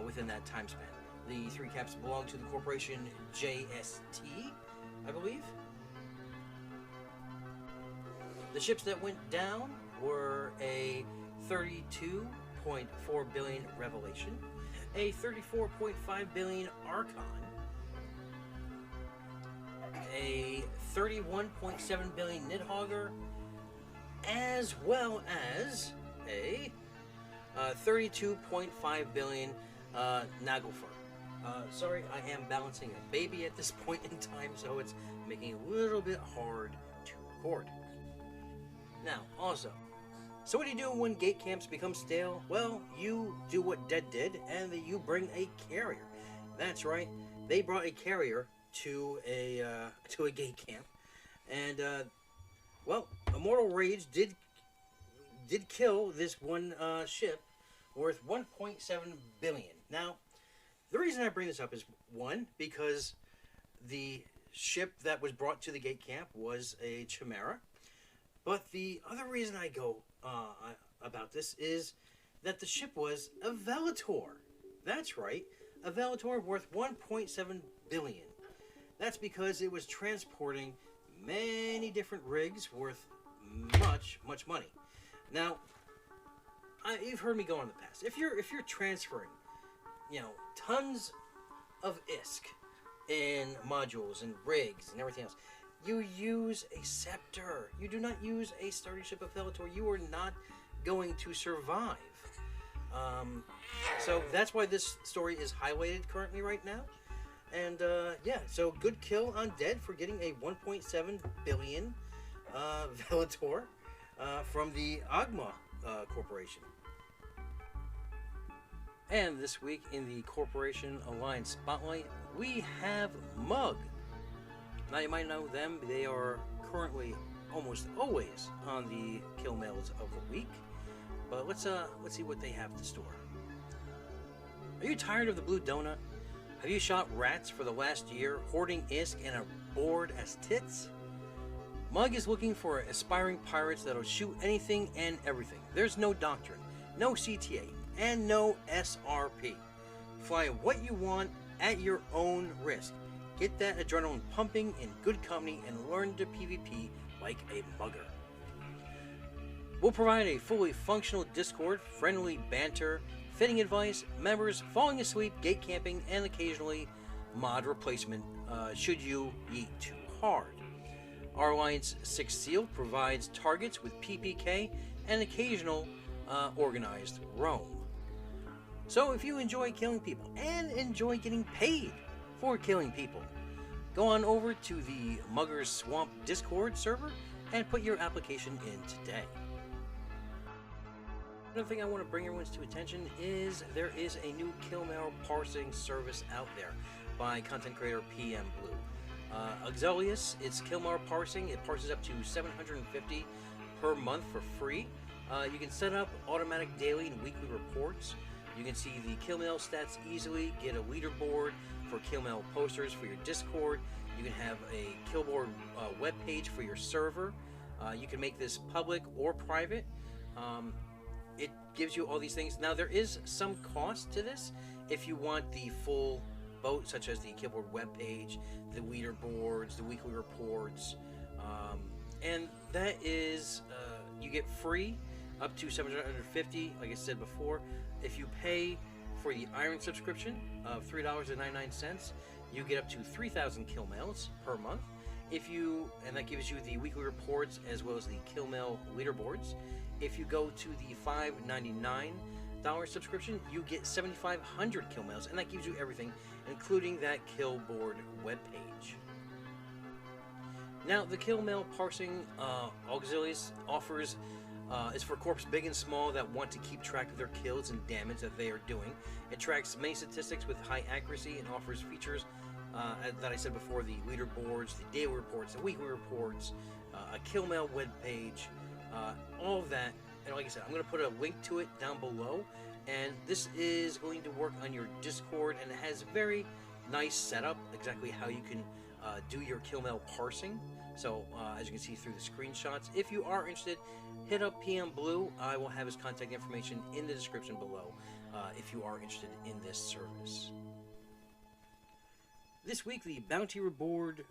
within that time span. The 3 caps belong to the corporation JST, I believe. The ships that went down were a 32.4 billion Revelation, a 34.5 billion Archon, a 31.7 billion Nidhogger, as well as a 32.5 billion Naglfar. Sorry, I am balancing a baby at this point in time, so it's making it a little bit hard to record. Now, also, so what do you do when gate camps become stale? Well, you do what Dead did, and you bring a carrier. That's right, they brought a carrier to a gate camp, and well, Immortal Rage did kill this one ship worth 1.7 billion. Now, the reason I bring this up is, one, because the ship that was brought to the gate camp was a Chimera, but the other reason I go about this is that the ship was a Velator. That's right, a Velator worth 1.7 billion. That's because it was transporting many different rigs worth much money. Now, you've heard me go in the past. If you're transferring, tons of ISK in modules and rigs and everything else, you use a scepter. You do not use a sturdy ship of Velator. You are not going to survive. So that's why this story is highlighted currently right now. And yeah, so good kill on Dead for getting a 1.7 billion Velator from the Agma Corporation. And this week in the Corporation Alliance Spotlight, we have MUG. Now you might know them. They are currently almost always on the Killmails of the week. But let's see what they have to store. Are you tired of the blue donut? Have you shot rats for the last year, hoarding ISK and are bored as tits? MUG is looking for aspiring pirates that'll shoot anything and everything. There's no doctrine, no CTA, and no SRP. Fly what you want at your own risk. Get that adrenaline pumping in good company and learn to PvP like a mugger. We'll provide a fully functional Discord, friendly banter, fitting advice, members, falling asleep, gate camping, and occasionally mod replacement should you eat too hard. Our Alliance 6 Seal provides targets with PPK and occasional organized roam. So if you enjoy killing people and enjoy getting paid for killing people, go on over to the Muggers Swamp Discord server and put your application in today. Another thing I want to bring everyone's to attention is there is a new Killmail parsing service out there by content creator PM Blue. Auxilus, it's Killmail parsing. It parses up to 750 per month for free. You can set up automatic daily and weekly reports. You can see the Killmail stats easily, get a leaderboard for Killmail posters for your Discord. You can have a Killboard web page for your server. You can make this public or private. It gives you all these things. Now, there is some cost to this if you want the full boat, such as the Killboard webpage, the leaderboards, the weekly reports, and that is you get free up to 750. Like I said before, if you pay for the Iron subscription of $3.99, you get up to 3,000 Killmails per month. And that gives you the weekly reports as well as the Killmail leaderboards. If you go to the $5.99 subscription, you get 7,500 Killmails, and that gives you everything, including that Killboard webpage. Now, the Killmail parsing Auxilus offers is for corps big and small that want to keep track of their kills and damage that they are doing. It tracks many statistics with high accuracy and offers features that I said before, the leaderboards, the daily reports, the weekly reports, a Killmail webpage, all of that. And like I said, I'm going to put a link to it down below, and this is going to work on your Discord, and it has a very nice setup, exactly how you can do your Killmail parsing. So as you can see through the screenshots, if you are interested, hit up PM Blue. I will have his contact information in the description below if you are interested in this service. This week, the bounty reward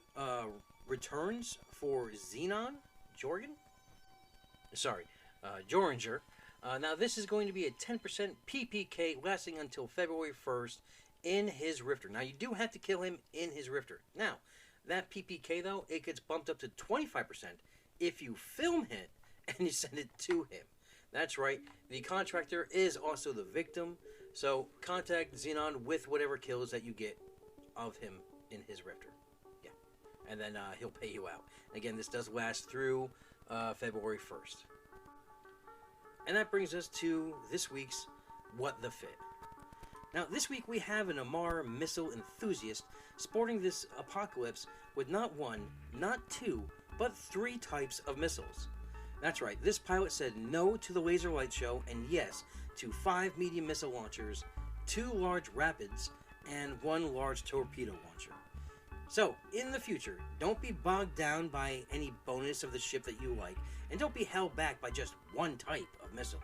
returns for Xenon Joringer. Now, this is going to be a 10% PPK lasting until February 1st in his Rifter. Now, you do have to kill him in his Rifter. Now, That PPK, though, it gets bumped up to 25% if you film hit and you send it to him. That's right, the contractor is also the victim, so contact Xenon with whatever kills that you get of him in his Rifter. Yeah, and then he'll pay you out. Again, this does last through February 1st. And that brings us to this week's What the Fit. Now, this week we have an Amar missile enthusiast sporting this Apocalypse with not one, not two, but 3 types of missiles. That's right, this pilot said no to the laser light show and yes to 5 medium missile launchers, 2 large rapids, and 1 large torpedo launcher. So, in the future, don't be bogged down by any bonus of the ship that you like, and don't be held back by just one type of missile.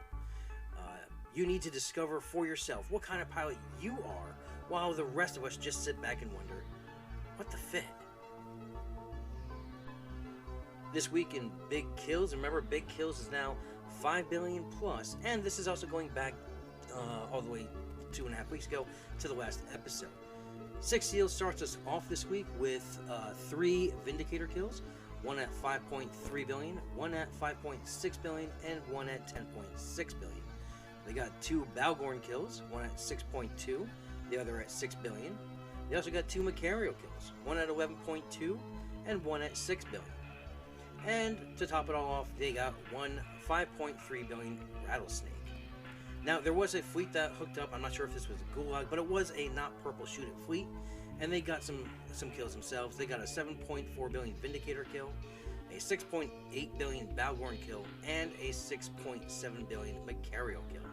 You need to discover for yourself what kind of pilot you are, while the rest of us just sit back and wonder, what the fit? This week in Big Kills, remember Big Kills is now 5 billion plus, and this is also going back all the way 2.5 weeks ago to the last episode. 6 Seals starts us off this week with 3 Vindicator kills, 1 at 5.3 billion, 1 at 5.6 billion, and 1 at 10.6 billion. They got 2 Balgorn kills, 1 at 6.2, the other at 6 billion. They also got 2 Macario kills, 1 at 11.2, and 1 at 6 billion. And to top it all off, they got 1 5.3 billion Rattlesnake. Now, there was a fleet that hooked up. I'm not sure if this was a Gulag, but it was a not purple shoot it fleet, and they got some kills themselves. They got a 7.4 billion Vindicator kill, a 6.8 billion Balgorn kill, and a 6.7 billion Macario kill.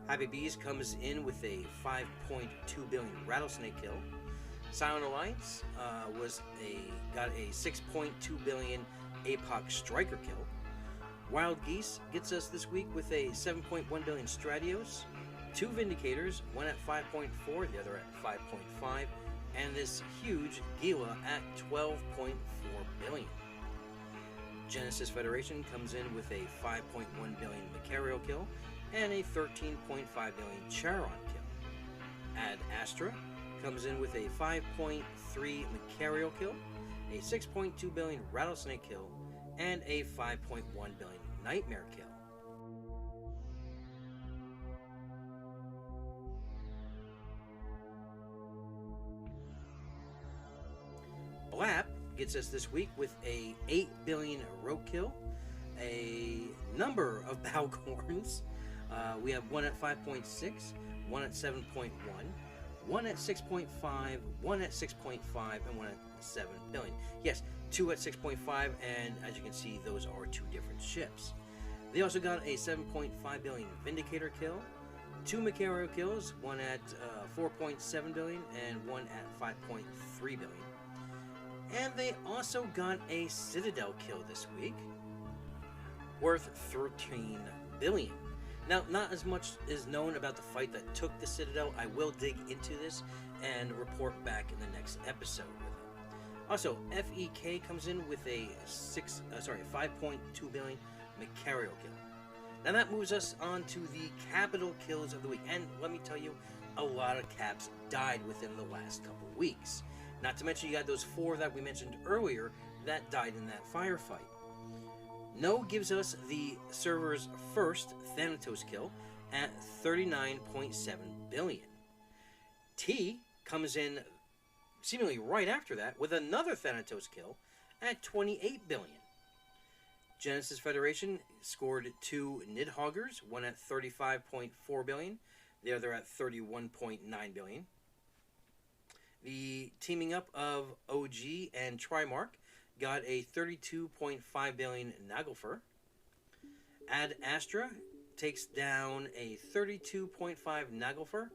Happy Bees comes in with a 5.2 billion Rattlesnake kill. Silent Alliance got a 6.2 billion APOC Striker kill. Wild Geese gets us this week with a 7.1 billion Stratios, 2 Vindicators, 1 at 5.4, the other at 5.5, and this huge Gila at 12.4 billion. Genesis Federation comes in with a 5.1 billion Macario kill and a 13.5 billion Charon kill. Ad Astra comes in with a 5.3 Macario kill, a 6.2 billion Rattlesnake kill, and a 5.1 billion Nightmare kill. Blap gets us this week with a 8 billion Roadkill, a number of Balgorns. We have 1 at 5.6, 1 at 7.1, 1 at 6.5, 1 at 6.5, and 1 at 7 billion. Yes, 2 at 6.5, and as you can see, those are 2 different ships. They also got a 7.5 billion Vindicator kill, 2 Macario kills, 1 at 4.7 billion, and 1 at 5.3 billion. And they also got a Citadel kill this week, worth 13 billion. Now, not as much is known about the fight that took the Citadel. I will dig into this and report back in the next episode with it. Also, FEK comes in with a 5.2 billion Macario kill. Now that moves us on to the capital kills of the week. And let me tell you, a lot of caps died within the last couple weeks. Not to mention you got those 4 that we mentioned earlier that died in that firefight. No gives us the server's first Thanatos kill at 39.7 billion. T comes in seemingly right after that with another Thanatos kill at 28 billion. Genesis Federation scored 2 Nidhoggers, 1 at 35.4 billion, the other at 31.9 billion. The teaming up of OG and Trimark got a 32.5 billion Nagelfur. Ad Astra takes down a 32.5 Nagelfur.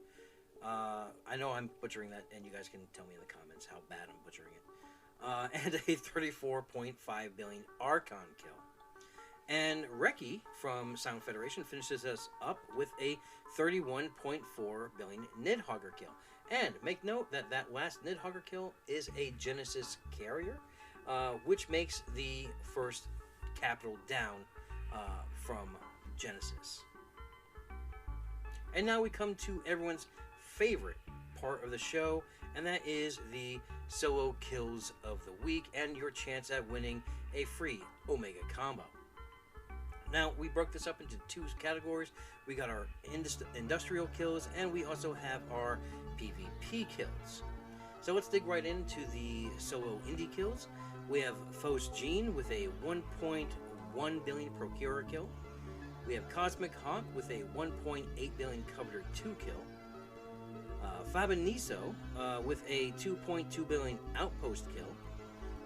I know I'm butchering that, and you guys can tell me in the comments how bad I'm butchering it. And a 34.5 billion Archon kill. And Reki from Sound Federation finishes us up with a 31.4 billion Nidhogger kill. And make note that that last Nidhogger kill is a Genesis carrier, which makes the first capital down from Genesis. And now we come to everyone's favorite part of the show, and that is the solo kills of the week and your chance at winning a free Omega combo. Now, we broke this up into two categories. We got our industrial kills, and we also have our PvP kills. So let's dig right into the solo indie kills. We have Fos Jean with a 1.1 billion Procurer kill. We have Cosmic Hawk with a 1.8 billion Coveter 2 kill. Fabiniso with a 2.2 billion Outpost kill.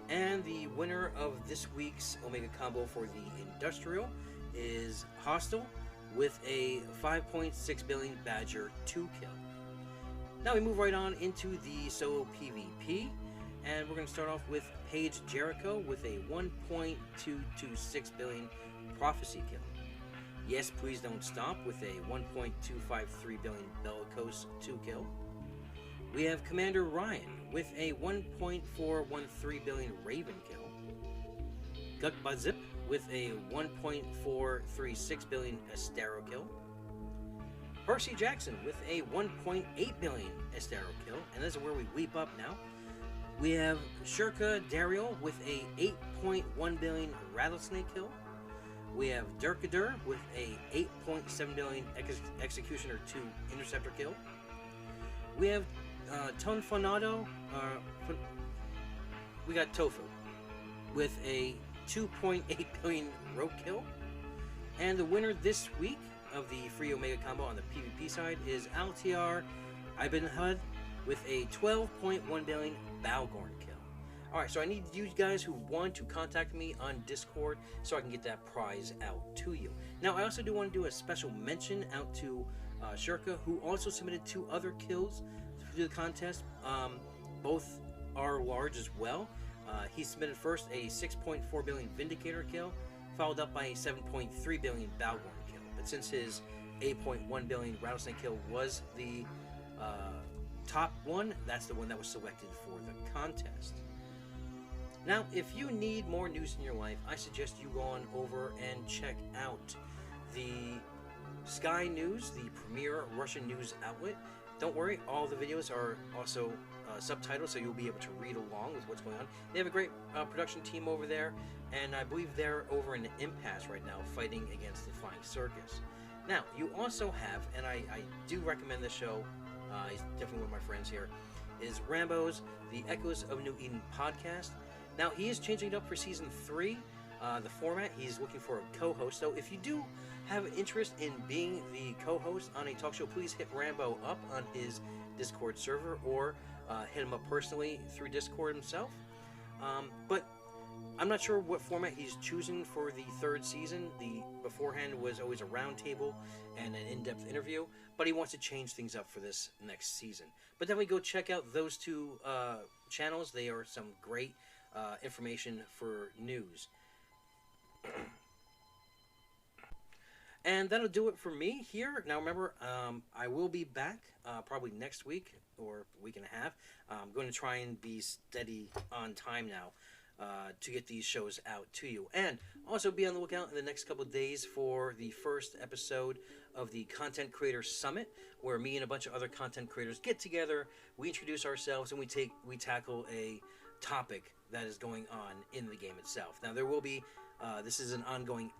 And the winner of this week's Omega combo for the industrial is Hostile with a 5.6 billion Badger 2 kill. Now we move right on into the solo PvP, and we're going to start off with Paige Jericho with a 1.226 billion Prophecy kill. Yes, Please Don't Stop with a 1.253 billion Bellicose 2 kill. We have Commander Ryan with a 1.413 billion Raven kill. Gukbazip with a 1.436 billion Estero kill. Percy Jackson with a 1.8 billion Estero kill, and this is where we weep up now. We have Shurka Daryl with a 8.1 billion Rattlesnake kill. We have Durkadur with a 8.7 billion Executioner 2 Interceptor kill. We have Tonfonado, we got Tofu with a 2.8 billion Rope kill. And the winner this week of the free Omega combo on the PvP side is Altiar Ibn with a 12.1 billion Balgorn kill. Alright, so I need you guys who want to contact me on Discord so I can get that prize out to you. Now, I also do want to do a special mention out to Shurka, who also submitted 2 other kills to the contest. Both are large as well. He submitted first a 6.4 billion Vindicator kill, followed up by a 7.3 billion Balgorn kill. But since his 8.1 billion Rattlesnake kill was the top one, that's the one that was selected for the contest. Now, if you need more news in your life, I suggest you go on over and check out the Sky News, the premier Russian news outlet. Don't worry, all the videos are also subtitled, so you'll be able to read along with what's going on. They have a great production team over there, and I believe they're over in the impasse right now fighting against the Flying Circus. Now, you also have, and I do recommend this show, he's definitely one of my friends here, is Rambo's The Echoes of New Eden podcast. Now, he is changing it up for Season 3, the format. He's looking for a co-host, so if you do have interest in being the co-host on a talk show, please hit Rambo up on his Discord server, or hit him up personally through Discord himself. But I'm not sure what format he's choosing for the 3rd season. The beforehand was always a roundtable and an in-depth interview, but he wants to change things up for this next season. But definitely go check out those 2 channels. They are some great information for news. And that'll do it for me here. Now remember, I will be back probably next week or a week and a half. I'm going to try and be steady on time now to get these shows out to you. And also be on the lookout in the next couple of days for the first episode of the Content Creator Summit, where me and a bunch of other content creators get together, we introduce ourselves, and we tackle a topic that is going on in the game itself. Now there will be, this is an ongoing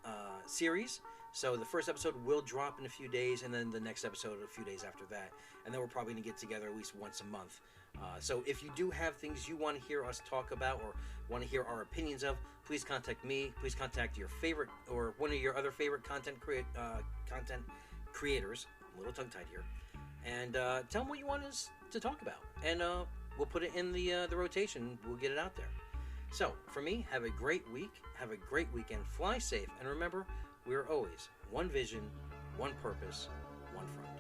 series, so the first episode will drop in a few days, and then the next episode a few days after that, and then we're probably going to get together at least once a month. So if you do have things you want to hear us talk about or want to hear our opinions of, please contact me. Please contact your favorite or one of your other favorite content creators. I'm a little tongue-tied here. And tell them what you want us to talk about. And we'll put it in the rotation. We'll get it out there. So, for me, have a great week. Have a great weekend. Fly safe. And remember, we are always one vision, one purpose, one front.